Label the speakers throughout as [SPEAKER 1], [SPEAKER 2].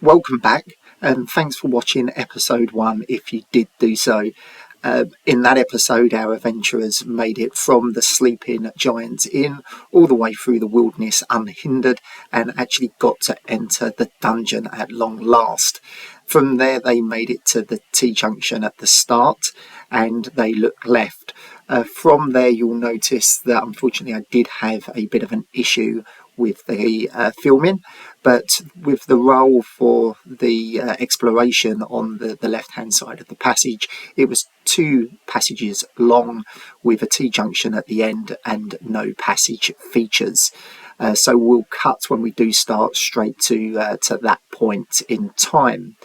[SPEAKER 1] Welcome back, and thanks for watching episode 1 if you did do so. In that episode, our adventurers made it from the sleeping giant's inn all the way through the wilderness unhindered and actually got to enter the dungeon at long last. From there, they made it to the T-junction at the start and they looked left. From there, you'll notice that unfortunately I did have a bit of an issue with the filming, but with the roll for the exploration on the left hand side of the passage, it was 2 passages long with a T-junction at the end and no passage features. So we'll cut when we do start straight to that point in time.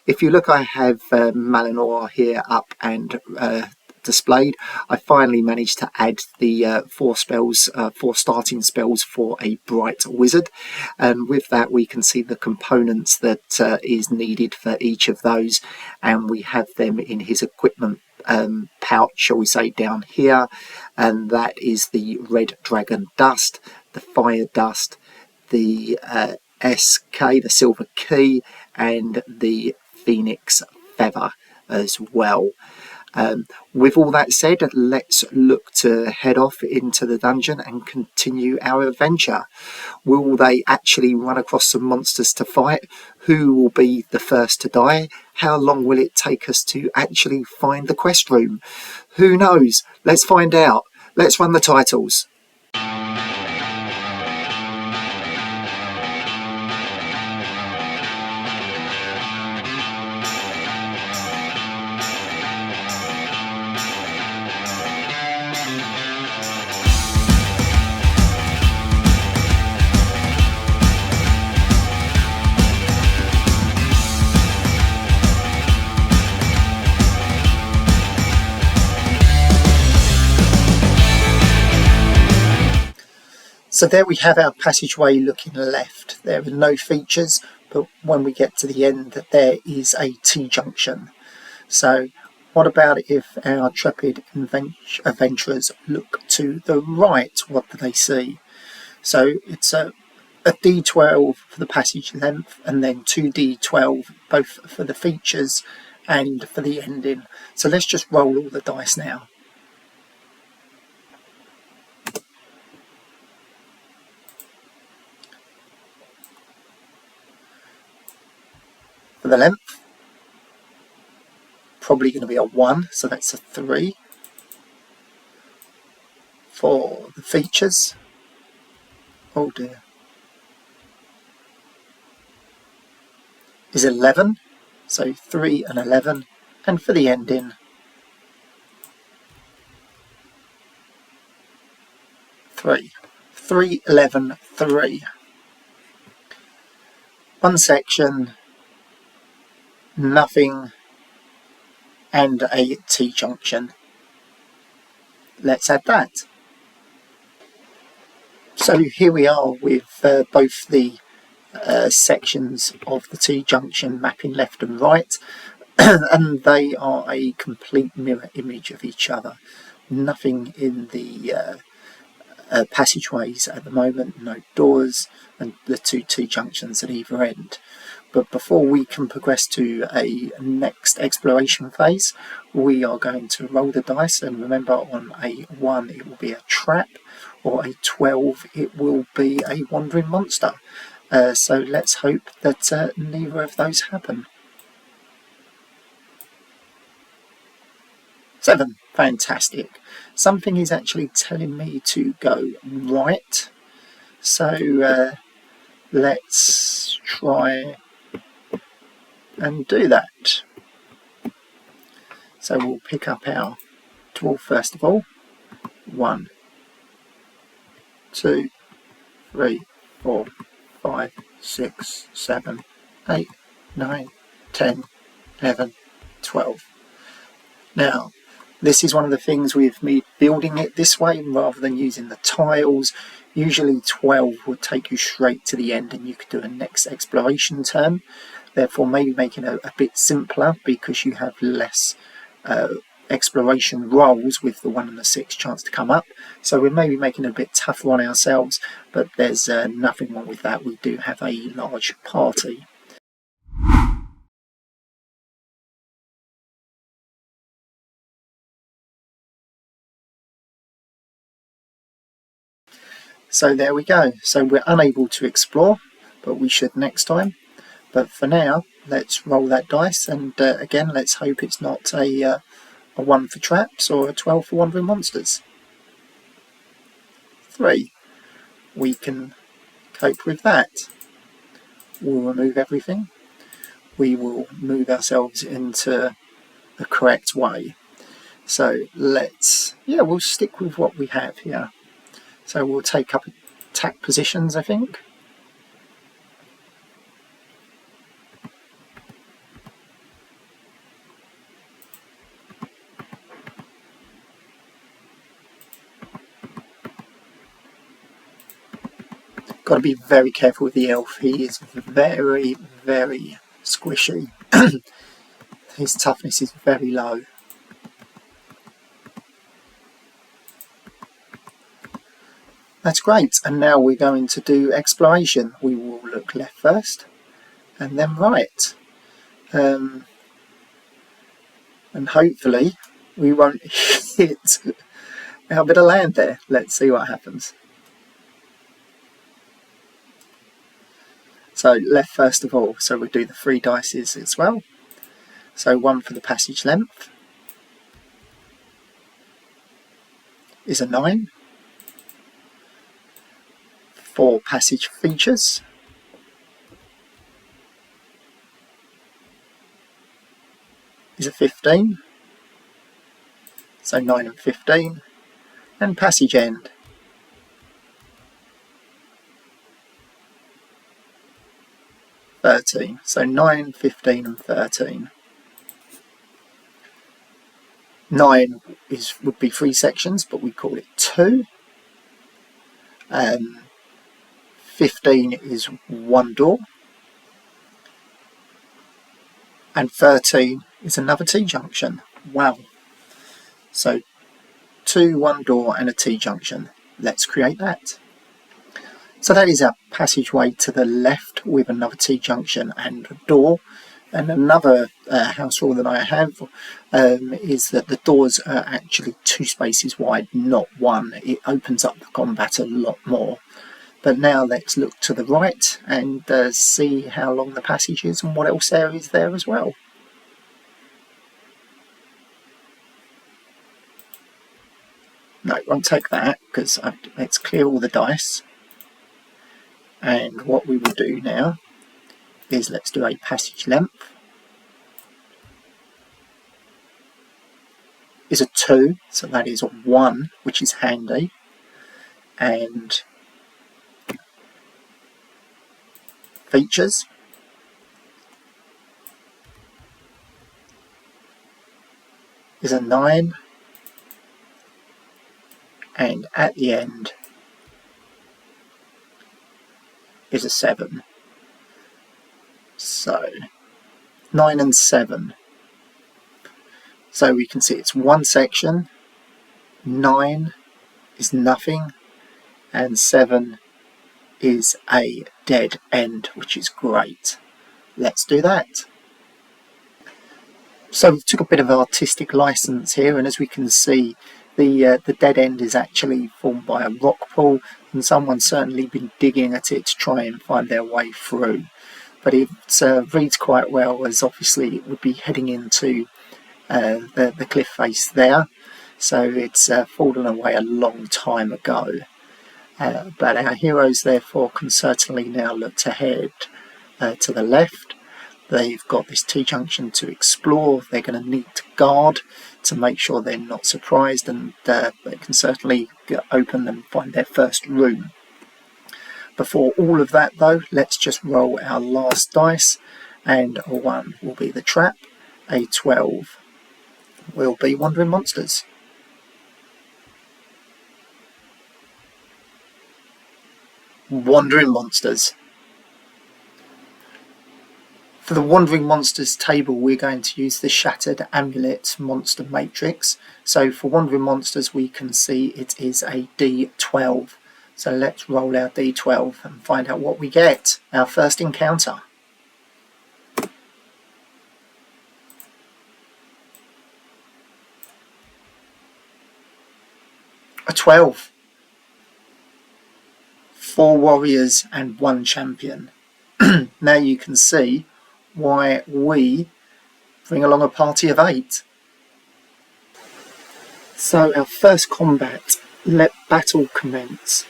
[SPEAKER 1] If you look, I have Malinor here up and displayed. I finally managed to add the 4 starting spells for a bright wizard, and with that we can see the components that is needed for each of those, and we have them in his equipment pouch, shall we say, down here, and that is the red dragon dust, the fire dust, the SK, the silver key, and the phoenix feather as well. With all that said, let's look to head off into the dungeon and continue our adventure. Will they actually run across some monsters to fight? Who will be the first to die? How long will it take us to actually find the quest room? Who knows? Let's find out. Let's run the titles. So there we have our passageway looking left. There are no features, but when we get to the end, there is a T-junction. So what about if our intrepid adventurers look to the right? What do they see? So it's a D12 for the passage length, and then 2 D12 both for the features and for the ending. So let's just roll all the dice now. For the length, probably going to be a 1, so that's a 3. For the features, oh dear, is 11, so 3 and 11, and for the ending, 3. 3, 11, 3. One section, nothing, and a T-junction. Let's add that. So here we are with both the sections of the T-junction mapping left and right, and they are a complete mirror image of each other. Nothing in the passageways at the moment, no doors, and the 2 T-junctions at either end. But before we can progress to a next exploration phase, we are going to roll the dice, and remember, on a 1 it will be a trap, or a 12 it will be a wandering monster. So let's hope that neither of those happen. 7, fantastic. Something is actually telling me to go right, so let's try and do that. So we'll pick up our dwarf first of all. 1, 2, 3, 4, 5, 6, 7, 8, 9, 10, 11, 12. Now, this is one of the things with me building it this way rather than using the tiles. Usually 12 would take you straight to the end and you could do a next exploration turn. Therefore, maybe making it a bit simpler because you have less exploration rolls with the 1 and the 6 chance to come up. So we're maybe making it a bit tougher on ourselves, but there's nothing wrong with that. We do have a large party. So there we go. So we're unable to explore, but we should next time. But for now, let's roll that dice, and again, let's hope it's not a 1 for traps or a 12 for wandering monsters. 3. We can cope with that. We'll remove everything. We will move ourselves into the correct way. So we'll stick with what we have here. So we'll take up attack positions, I think. Got to be very careful with the elf. He is very, very squishy. His toughness is very low. That's great. And now we're going to do exploration. We will look left first and then right. And hopefully we won't hit our bit of land there. Let's see what happens. So left first of all. So we'll do the 3 dices as well. So 1 for the passage length is a 9. 4 passage features is a 15. So 9 and 15. And passage end (13). So 9, 15 and 13. 9 would be 3 sections, but we call it 2. 15 is 1 door. And 13 is another T-junction. Wow. So 2, 1 door and a T-junction. Let's create that. So that is our passageway to the left with another T-junction and a door. And another house rule that I have is that the doors are actually 2 spaces wide, not 1. It opens up the combat a lot more. But now let's look to the right and see how long the passage is and what else there is there as well. No, it won't take that because let's clear all the dice. And what we will do now is let's do a passage length. Is a 2, so that is a 1, which is handy. And features is a 9. And at the end is a 7. So 9 and 7. So we can see it's 1 section, 9 is nothing, and 7 is a dead end, which is great. Let's do that. So we took a bit of artistic license here, and as we can see, the dead end is actually formed by a rock pool, and someone's certainly been digging at it to try and find their way through. But it reads quite well, as obviously it would be heading into the cliff face there, so it's fallen away a long time ago. But our heroes therefore can certainly now look to head to the left. They've got this T-junction to explore. They're going to need to guard to make sure they're not surprised, and they can certainly open and find their first room. Before all of that though, let's just roll our last dice, and a 1 will be the trap, a 12 will be wandering monsters. Wandering monsters. For the Wandering Monsters table, we're going to use the Shattered Amulet Monster Matrix. So for Wandering Monsters, we can see it is a D12. So let's roll our D12 and find out what we get. Our first encounter. A 12. 4 warriors and 1 champion. Now you can see why we bring along a party of 8. So our first combat, let battle commence.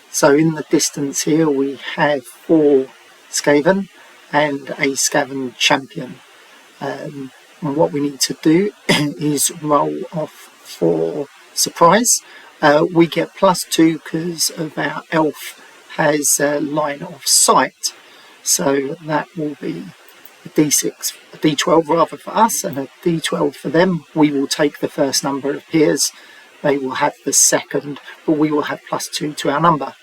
[SPEAKER 1] So in the distance here we have 4 Skaven and a Skaven champion. And what we need to do is roll off for surprise. We get +2 because of our elf has a line of sight. So that will be a d6, a d12 rather for us, and a d12 for them. We will take the first number it appears. They will have the second, but we will have +2 to our number.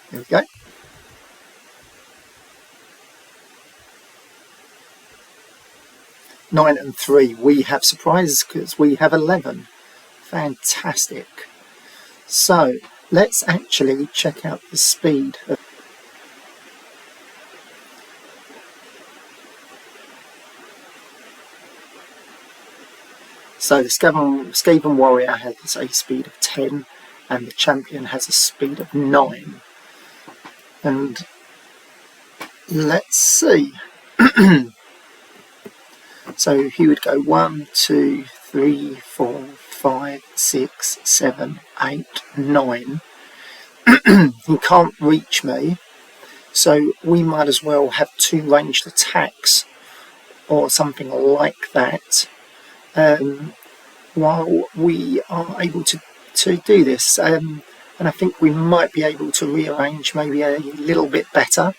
[SPEAKER 1] There we go. Nine and 3. We have surprises because we have 11. Fantastic. So let's actually check out the speed. So the Skaven warrior has a speed of 10 and the champion has a speed of 9. And let's see. So he would go 1, 2, 3, 4, 5, 6, 7, 8, 9. He can't reach me, so we might as well have 2 ranged attacks or something like that while we are able to do this. And I think we might be able to rearrange maybe a little bit better.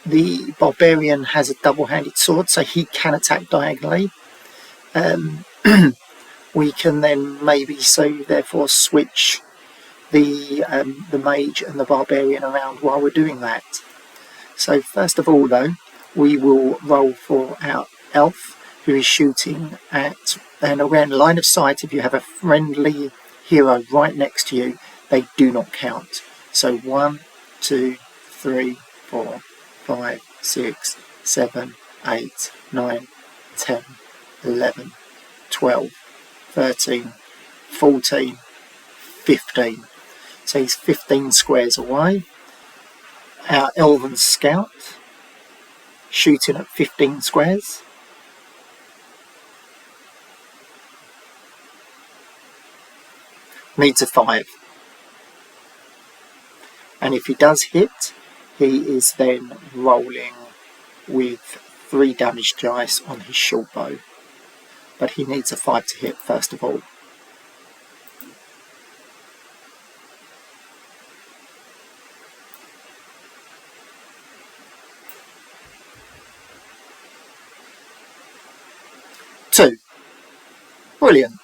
[SPEAKER 1] The barbarian has a double-handed sword, so he can attack diagonally. We can then maybe therefore switch the mage and the barbarian around while we're doing that. So first of all though, we will roll for our elf, who is shooting at, and around line of sight. If you have a friendly hero right next to you, they do not count. So 1, 2, 3, 4, 5, 6, 7, 8, 9, 10, 11, 12, 13, 14, 15. So he's 15 squares away. Our elven scout shooting at 15 squares. Needs a 5. And if he does hit, he is then rolling with 3 damage dice on his short bow. But he needs a 5 to hit first of all. Two. Brilliant.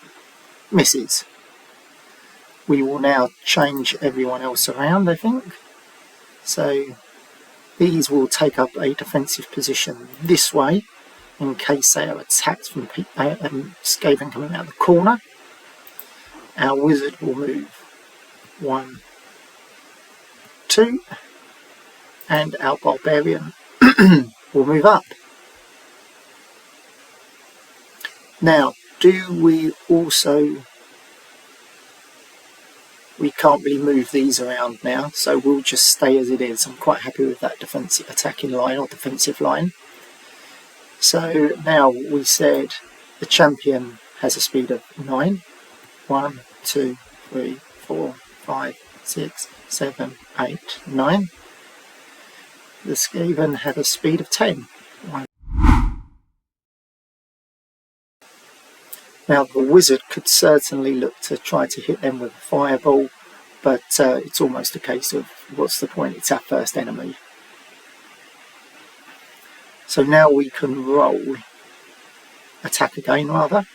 [SPEAKER 1] Misses. We will now change everyone else around, I think. So these will take up a defensive position this way in case they are attacked from Skaven coming out of the corner. Our wizard will move 1, 2, and our barbarian will move up. Now, do we also... We can't really move these around now, so we'll just stay as it is. I'm quite happy with that defensive attacking line or defensive line. So now we said the champion has a speed of 9. 1, 2, 3, 4, 5, 6, 7, 8, 9. The Skaven had a speed of 10. 1. Now the wizard could certainly look to try to hit them with a fireball, but it's almost a case of what's the point, it's our first enemy. So now we can roll, attack again rather.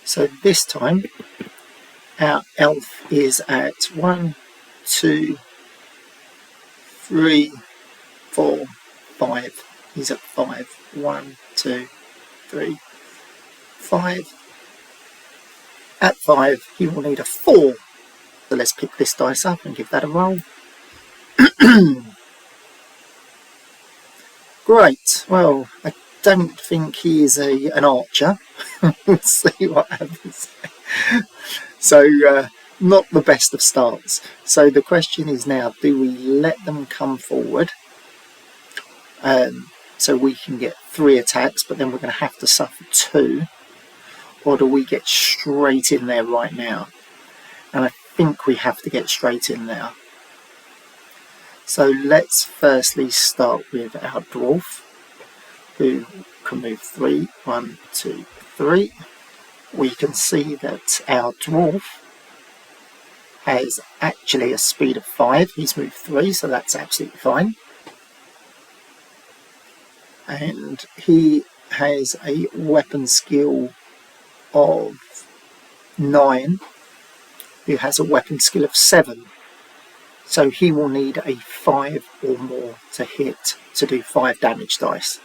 [SPEAKER 1] So this time our elf is at 1, 2, 3, 4, 5. He's at 5. 1, 2, 3, 5. At 5 he will need a 4. So let's pick this dice up and give that a roll. Great. Well, I don't think he is an archer. We'll see what happens. So not the best of starts. So the question is now, do we let them come forward so we can get 3 attacks, but then we're going to have to suffer 2, or do we get straight in there right now? And I think we have to get straight in there. So let's firstly start with our dwarf, who can move 3. 1, 2, 3. We can see that our dwarf has actually a speed of 5. He's moved 3, so that's absolutely fine. And he has a weapon skill of 9, who has a weapon skill of 7. So he will need a 5 or more to hit to do 5 damage dice.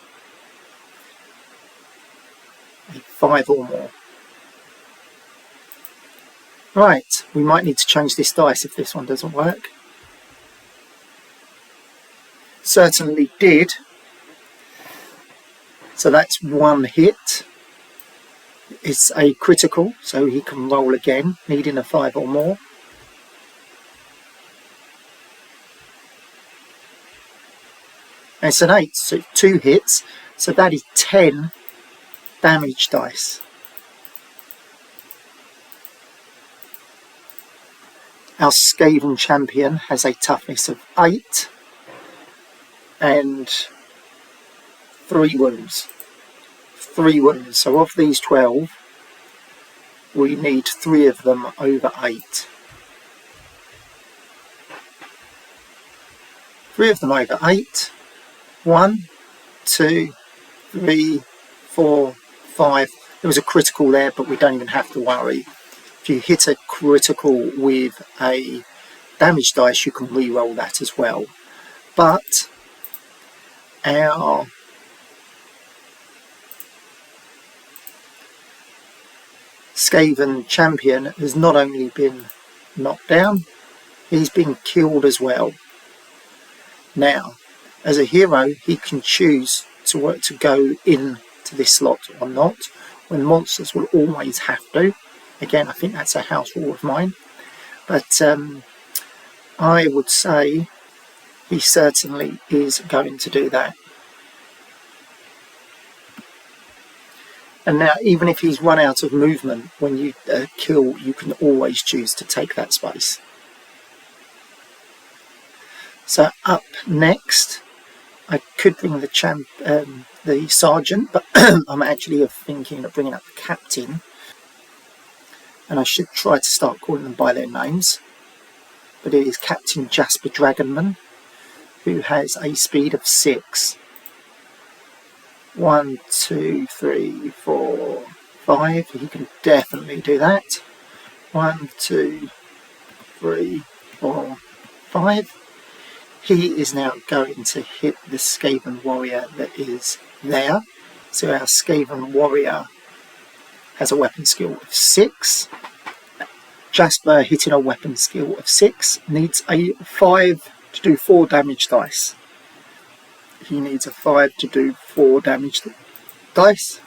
[SPEAKER 1] A 5 or more. Right, we might need to change this dice if this one doesn't work. Certainly did. So that's 1 hit. It's a critical, so he can roll again, needing a 5 or more. And it's an 8, so 2 hits, so that is 10 damage dice. Our Skaven champion has a toughness of 8 and 3 wounds. 3 wounds. So of these 12, we need 3 of them over 8. 3 of them over 8. 1, 2, 3, 4, 5. There was a critical there, but we don't even have to worry. If you hit a critical with a damage dice, you can re-roll that as well. But our Skaven champion has not only been knocked down, he's been killed as well. Now, as a hero, he can choose to go in to this slot or not, when monsters will always have to. Again, I think that's a house rule of mine. But I would say he certainly is going to do that. And now, even if he's run out of movement, when you kill, you can always choose to take that space. So up next, I could bring the sergeant, but I'm actually thinking of bringing up the captain. And I should try to start calling them by their names. But it is Captain Jasper Dragonman, who has a speed of 6. 1, 2, 3, 4, 5. He can definitely do that. 1, 2, 3, 4, 5. He is now going to hit the Skaven warrior that is there. So our Skaven warrior has a weapon skill of 6. Jasper, hitting a weapon skill of 6, needs a 5 to do 4 damage dice. He needs a 5 to do 4 damage dice.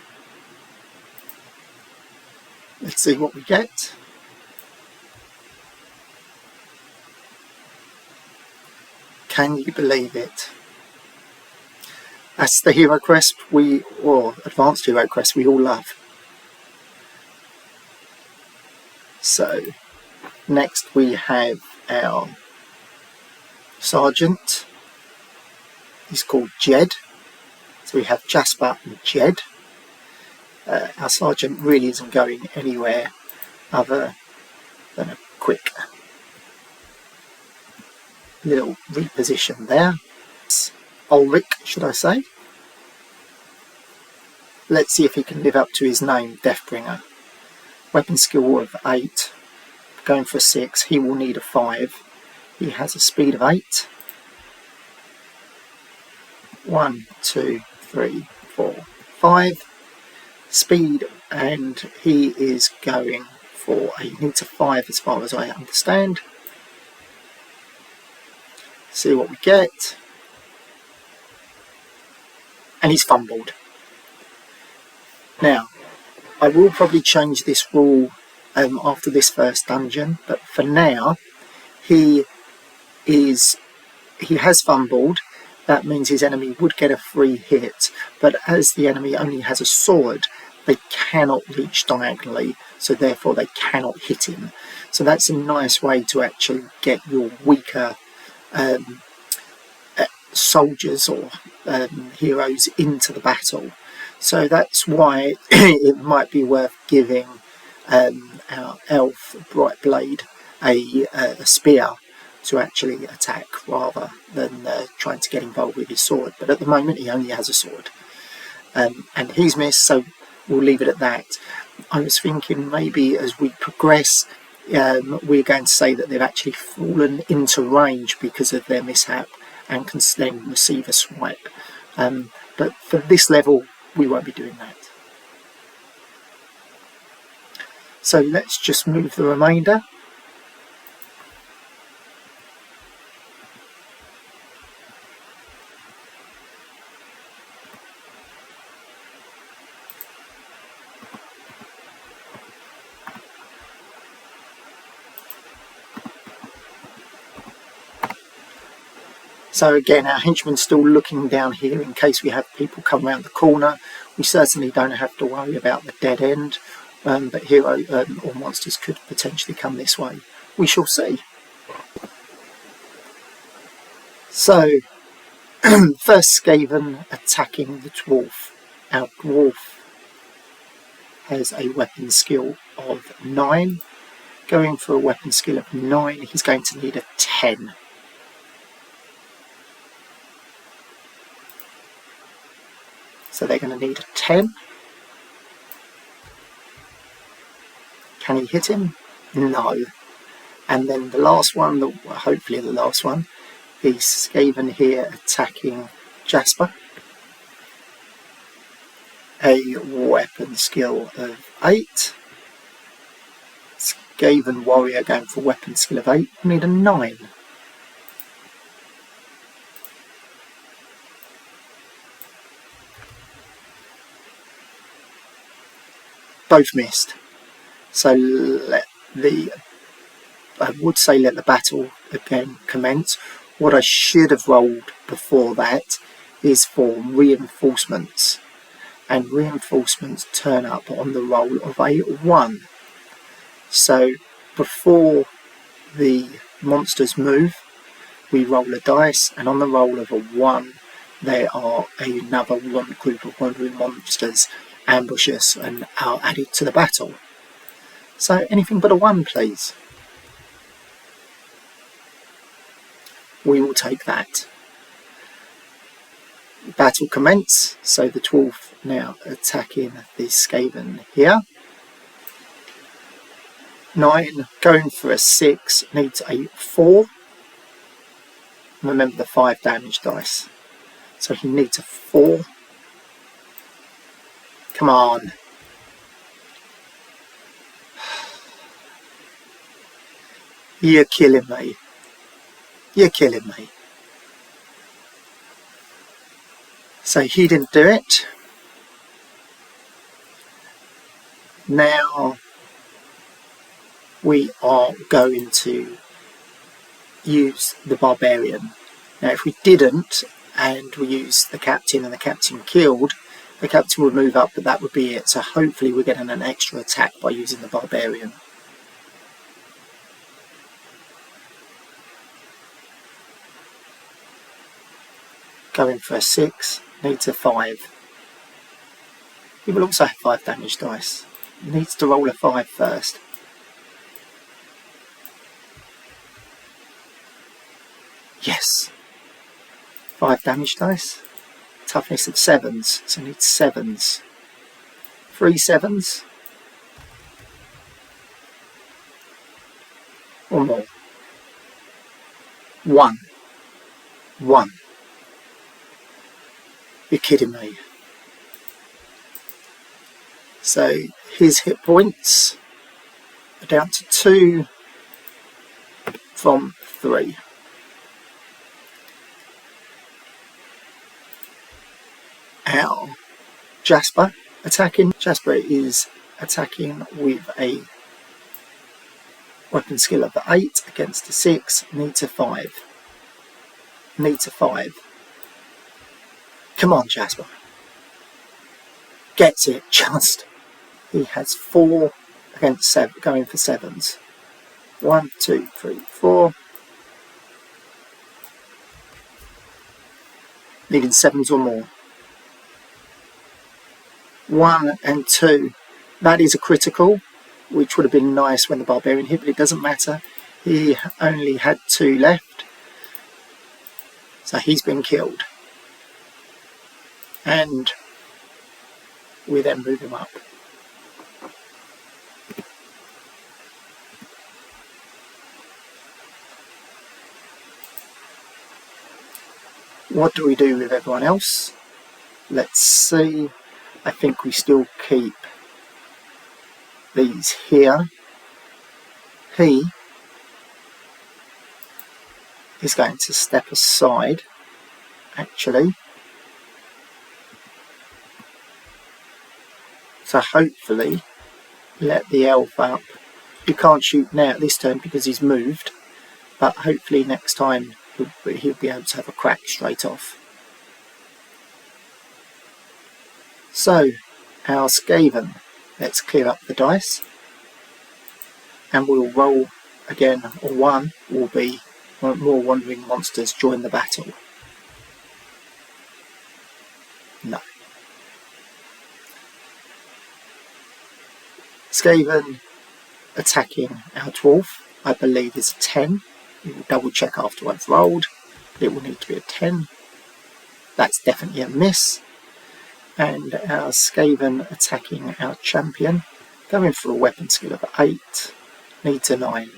[SPEAKER 1] Let's see what we get. Can you believe it? That's the Heroquest or Advanced Heroquest we all love. So, next we have our Sergeant. He's called Jed. So we have Jasper and Jed. Our Sergeant really isn't going anywhere other than a quick little reposition there. Ulrich, should I say. Let's see if he can live up to his name, Deathbringer. Weapon skill of 8, going for a 6, he will need a 5. He has a speed of 8. 1, 2, 3, 4, 5. Speed, and he is going for he needs a 5 as far as I understand. See what we get. And he's fumbled. Now, I will probably change this rule after this first dungeon, but for now, he has fumbled. That means his enemy would get a free hit, but as the enemy only has a sword, they cannot reach diagonally, so therefore they cannot hit him. So that's a nice way to actually get your weaker soldiers or heroes into the battle. So that's why it might be worth giving our elf Bright Blade a spear to actually attack rather than trying to get involved with his sword. But at the moment he only has a sword. And he's missed, so we'll leave it at that. I was thinking maybe as we progress, we're going to say that they've actually fallen into range because of their mishap and can then receive a swipe. But for this level, we won't be doing that. So let's just move the remainder. So again, our henchman's still looking down here in case we have people come around the corner. We certainly don't have to worry about the dead end, but hero or monsters could potentially come this way. We shall see. So, first Skaven attacking the dwarf. Our dwarf has a weapon skill of 9. Going for a weapon skill of 9, he's going to need a 10. So they're going to need a 10. Can he hit him? No. And then the last one, hopefully the last one, is Skaven here attacking Jasper. A weapon skill of 8. Skaven warrior going for weapon skill of 8. We need a 9. Both missed. So I would say let the battle again commence. What I should have rolled before that is for reinforcements. And reinforcements turn up on the roll of a 1. So before the monsters move, we roll a dice, and on the roll of a 1, there are another group of wandering monsters ambush us and are added to the battle. So anything but a 1, please. We will take that. Battle commence. So the dwarf now attacking the Skaven here. 9 going for a 6 needs a 4. Remember the 5 damage dice. So he needs a 4. Come on. You're killing me. You're killing me. So he didn't do it. Now we are going to use the barbarian. Now if we didn't and we used the captain and the captain killed, the captain would move up, but that would be it. So hopefully we're getting an extra attack by using the barbarian. Going for a 6, needs a 5. He will also have 5 damage dice. He needs to roll a 5 first. Yes. 5 damage dice. Toughness of 7s, so he needs 7s. 3 7s. Or more. 1. 1. You're kidding me. So his hit points are down to 2 from 3. Our Jasper attacking. Jasper is attacking with a weapon skill of 8 against a 6, needs a 5. Needs a 5. Come on, Jasper. Gets it, just. He has 4 against 7, going for 7s. 1, 2, 3, 4. Needing 7s or more. 1 and 2. That is a critical, which would have been nice when the barbarian hit, but it doesn't matter. He only had 2 left. So he's been killed. And we then move him up. What do we do with everyone else? Let's see. I think we still keep these here. He is going to step aside, actually. So hopefully let the elf up. You can't shoot now at this turn because he's moved, but hopefully next time he'll be able to have a crack straight off. So, our Skaven, let's clear up the dice, and we'll roll again. Or 1 will be more wandering monsters join the battle. No. Skaven attacking our dwarf, I believe, is a 10. We will double check after I've rolled. It will need to be a 10. That's definitely a miss. And our Skaven attacking our champion, going for a weapon skill of 8, needs a 9.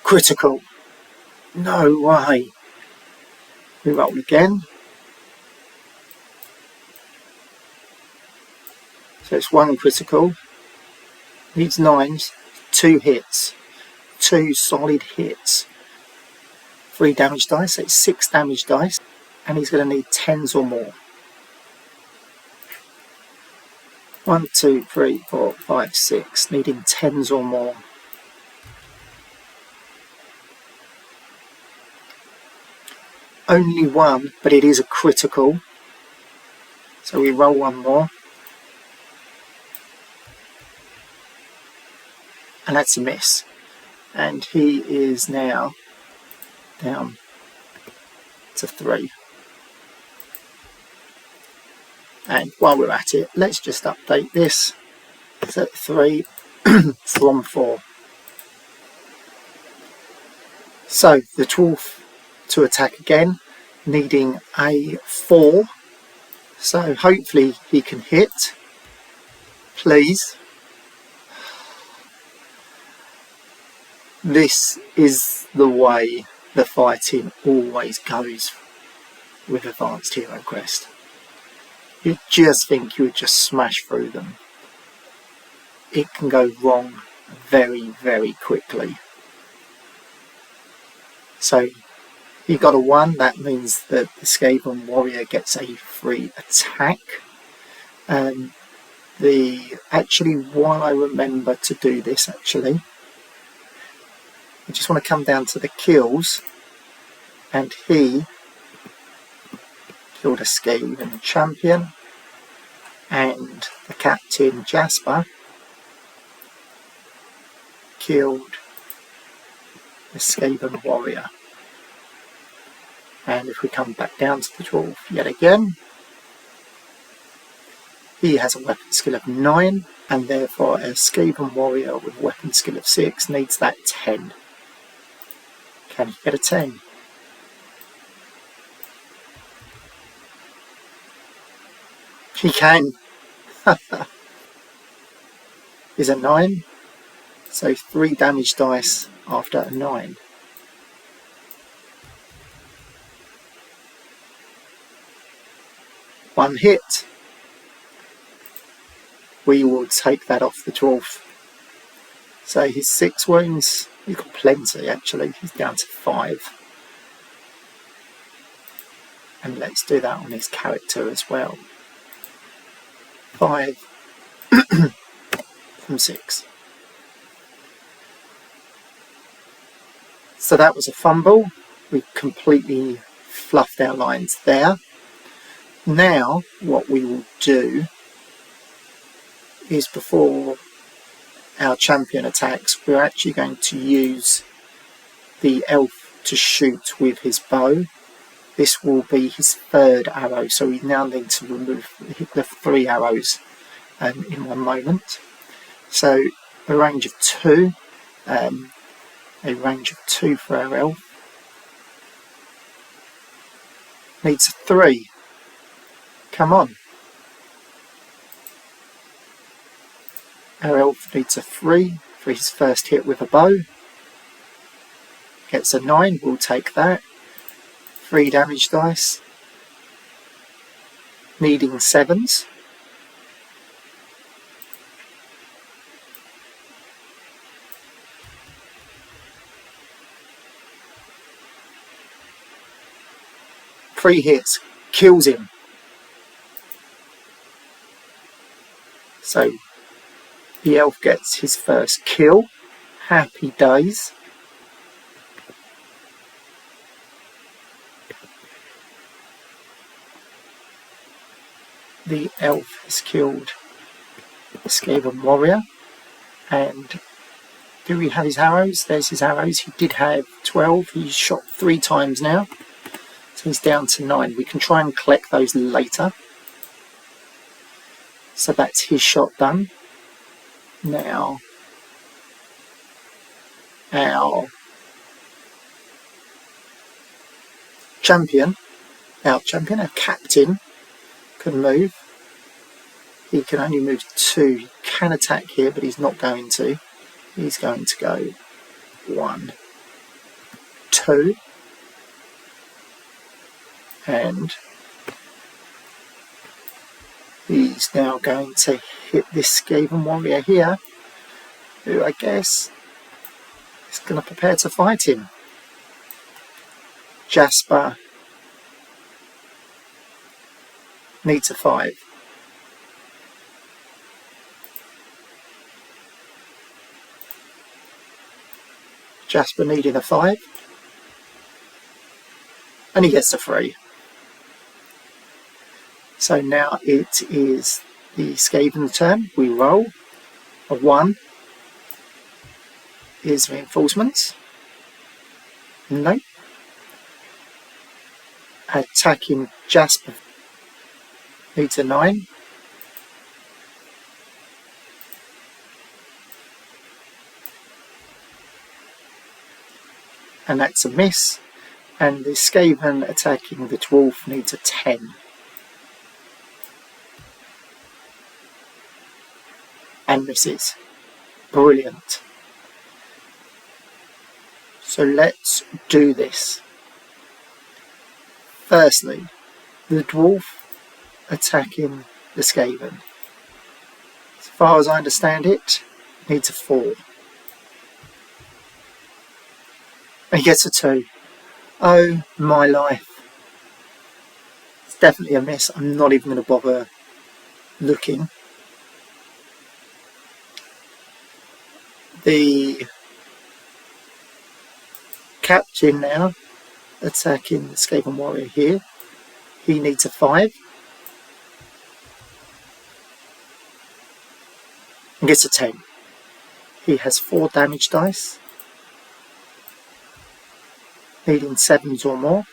[SPEAKER 1] Critical. No way. We roll again. So it's 1 critical. Needs 9s. 2 hits. 2 solid hits. 3 damage dice. So it's 6 damage dice. And he's going to need 10s or more. 1, 2, 3, 4, 5, 6. Needing 10s or more. Only 1, but it is a critical. So we roll 1 more. And that's a miss. And he is now down to 3. And while we're at it, let's just update this. It's at 3 from 4. So the dwarf to attack again, needing a 4. So hopefully he can hit. Please. This is the way the fighting always goes with Advanced Heroquest. You just think you would just smash through them. It can go wrong very, very quickly. So he got a 1, that means that the Skaven warrior gets a free attack. Actually, while I remember to do this, I just want to come down to the kills, and he killed a Skaven champion, and the captain Jasper killed the Skaven warrior. And if we come back down to the dwarf yet again, he has a weapon skill of 9, and therefore a Skaven warrior with a weapon skill of 6 needs that 10. Can he get a 10? He can. Is a 9. So 3 damage dice after a 9. One hit. We will take that off the dwarf. So his 6 wounds, he's got plenty actually, he's down to 5. And let's do that on his character as well. 5 from 6. So that was a fumble. We completely fluffed our lines there. Now what we will do is, before our champion attacks, we're actually going to use the elf to shoot with his bow. This will be his 3rd arrow, so we now need to remove the 3 arrows in one moment. So a range of 2, for our elf. Needs a 3. Come on. Our elf needs a 3 for his first hit with a bow. Gets a 9, we'll take that. 3 damage dice. Needing 7s. Three hits, kills him. So the elf gets his first kill. Happy days. The elf has killed the Skaven warrior. And do we have his arrows? There's his arrows. He did have 12. He's shot 3 times now. So he's down to 9. We can try and collect those later. So that's his shot done. Now, our captain can move. He can only move 2. He can attack here, but he's not going to. He's going to go 1, 2, and he's now going to hit this Skaven warrior here, who I guess is going to prepare to fight him. Jasper needs a 5. Jasper needed a 5. And he gets a 3. So now it is the Skaven's turn. We roll. A 1 is reinforcements. Nope. Attacking Jasper needs a 9. And that's a miss. And the Skaven attacking the dwarf needs a 10. And misses. Brilliant. So let's do this. Firstly, the dwarf attacking the Skaven. As far as I understand it, needs a 4. And he gets a 2. Oh my life. It's definitely a miss. I'm not even going to bother looking. The captain now attacking the Skaven warrior here. He needs a 5. And gets a 10. He has 4 damage dice. Needing 7s or more.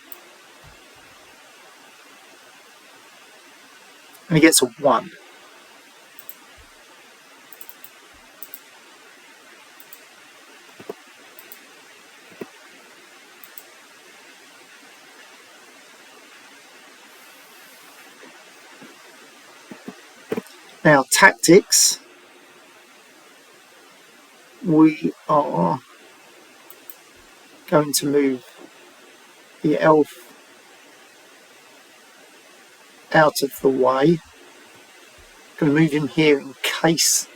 [SPEAKER 1] And he gets a 1. Now, tactics. We are going to move the elf out of the way. Going to move him here in case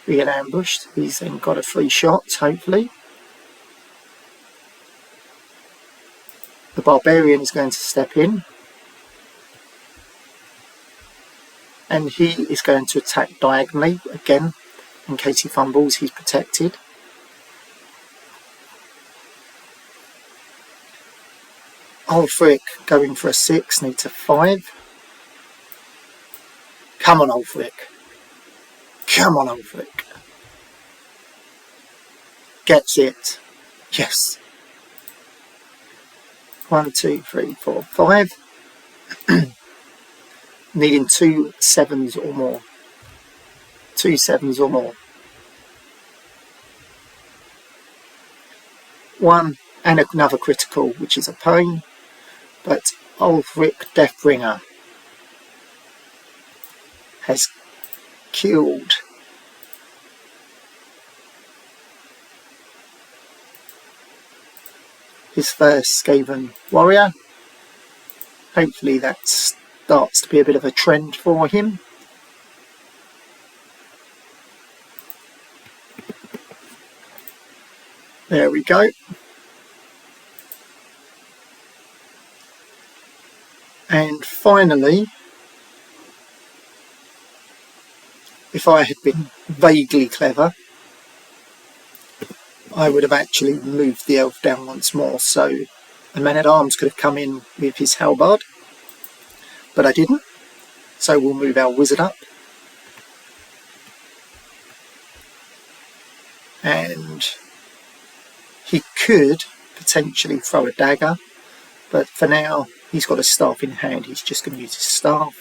[SPEAKER 1] We get ambushed. He's then got a 3 shots, hopefully. The barbarian is going to step in. And he is going to attack diagonally again. In case he fumbles, he's protected. Ulfric going for a 6, needs a 5. Come on, Ulfric. Come on, Ulfric. Gets it. Yes. 1, 2, 3, 4, 5. Needing 2 7s or more. 2 7s or more. 1 and another critical, which is a pain. But Ulfric Deathbringer has killed his first Skaven warrior. Hopefully that starts to be a bit of a trend for him. There we go. And finally, if I had been vaguely clever, I would have actually moved the elf down once more, so the man-at-arms could have come in with his halberd, but I didn't, so we'll move our wizard up. And he could potentially throw a dagger, but for now he's got a staff in hand, he's just going to use his staff.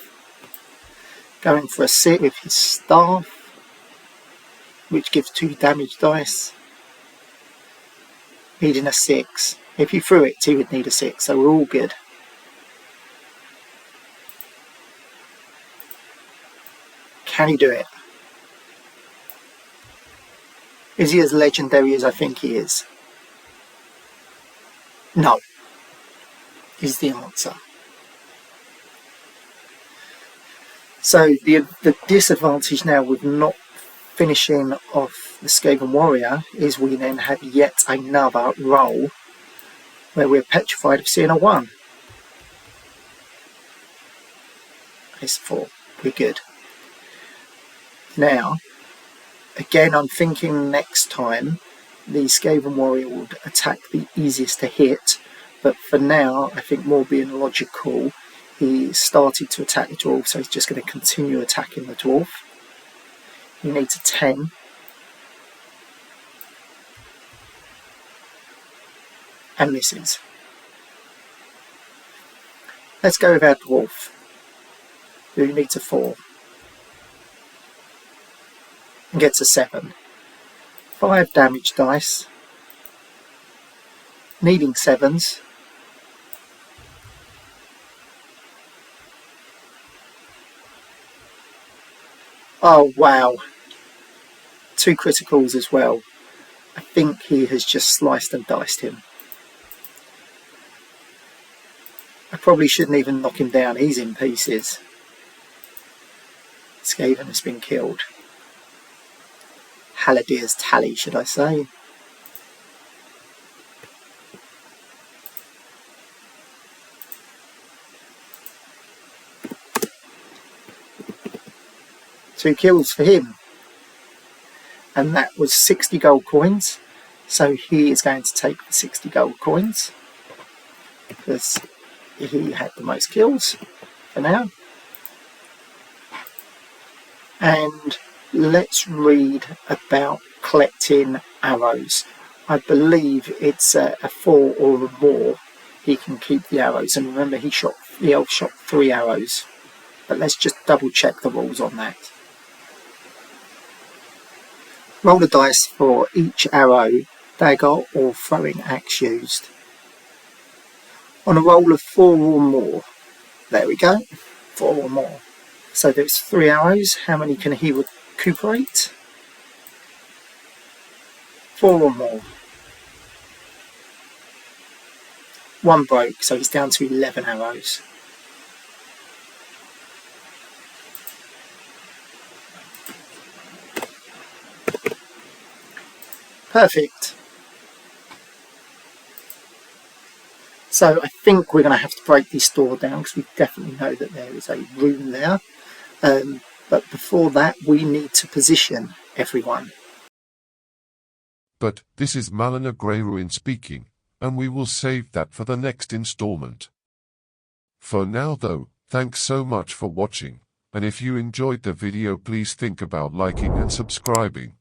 [SPEAKER 1] Going for a 6 with his staff, which gives 2 damage dice. Needing a 6. If he threw it, he would need a 6, so we're all good. Can he do it? Is he as legendary as I think he is? No, is the answer. So the disadvantage now with not finishing off the Skaven warrior is we then have yet another roll where we're petrified of seeing a 1. It's 4. We're good. Now, again, I'm thinking next time the Skaven warrior would attack the easiest to hit, but for now, I think more being logical, he started to attack the dwarf, so he's just going to continue attacking the dwarf. He needs a 10. And misses. Let's go with our dwarf, who needs a 4. And gets a 7. 5 damage dice. Needing 7s. Oh wow. 2 criticals as well. I think he has just sliced and diced him. I probably shouldn't even knock him down, he's in pieces. Skaven has been killed. Haladir's tally, should I say. Two kills for him. And that was 60 gold coins. So he is going to take the 60 gold coins. Because he had the most kills for now. And let's read about collecting arrows. I believe it's a 4 or more he can keep the arrows. And remember, the elf shot 3 arrows. But let's just double check the rules on that. Roll the dice for each arrow, dagger or throwing axe used. On a roll of 4 or more. There we go. 4 or more. So there's 3 arrows. How many can he recuperate? 4 or more. 1 broke, so he's down to 11 arrows. Perfect. So I think we're going to have to break this door down because we definitely know that there is a room there. But before that, we need to position everyone.
[SPEAKER 2] But this is Malina Greyruin speaking, and we will save that for the next installment. For now though, thanks so much for watching, and if you enjoyed the video please think about liking and subscribing.